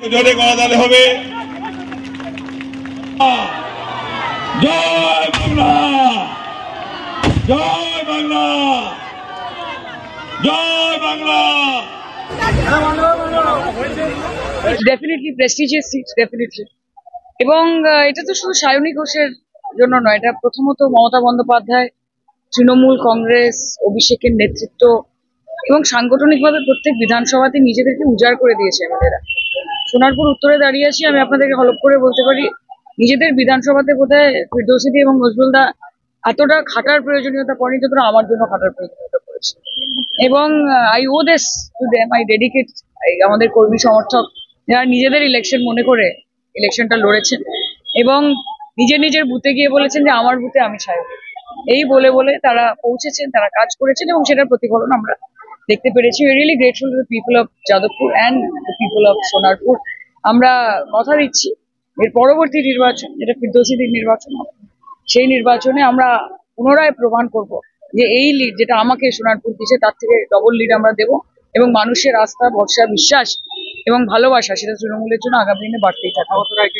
জোরে গলাতে হবে। জয় বাংলা, জয় বাংলা, জয় Bangla. Definitely prestigious seat, definitely. এবং এটা তো শুধু সায়নী ঘোষের জন্য নয়, এটা প্রথমত মমতা বন্দ্যোপাধ্যায়, তৃণমূল কংগ্রেস, অভিষেকের নেতৃত্ব এবং সাংগঠনিকভাবে প্রত্যেক বিধানসভাতে নিজেদেরকে উজাড় করে দিয়েছে এমএলএরা। সোনারপুর উত্তরে দাঁড়িয়ে আছি, আমি আপনাদেরকে হলপ করে বলতে পারি নিজেদের বিধানসভাতে বোধহয় ফিরদৌসী এবং নজরুলদা এতটা খাটার প্রয়োজনীয়তা পড়েনি যতটা আমার জন্য খাটার প্রয়োজনীয়তা পড়েছে। এবং I owe this to them, I dedicate আমাদের কর্মী সমর্থক যারা নিজেদের ইলেকশন মনে করে ইলেকশনটা লড়েছেন এবং নিজের বুথে গিয়ে বলেছেন যে আমার বুথে আমি ছাই, এই বলে বলে তারা পৌঁছেছেন, তারা কাজ করেছেন এবং সেটার প্রতিফলন আমরা দেখতে পেরেছি। We really grateful to the people of Jadavpur and the people of Sonarpur. আমরা কথা দিচ্ছি এর পরবর্তী নির্বাচন, যেটা ফিরদৌসীদের নির্বাচন হবে, সেই নির্বাচনে আমরা পুনরায় প্রমাণ করব যে এই লিড যেটা আমাকে সোনারপুর দিয়েছে তার থেকে ডবল লিড আমরা দেব এবং মানুষের আস্থা, ভরসা, বিশ্বাস এবং ভালোবাসা সেটা তৃণমূলের জন্য আগামী দিনে বাড়তেই থাকবে।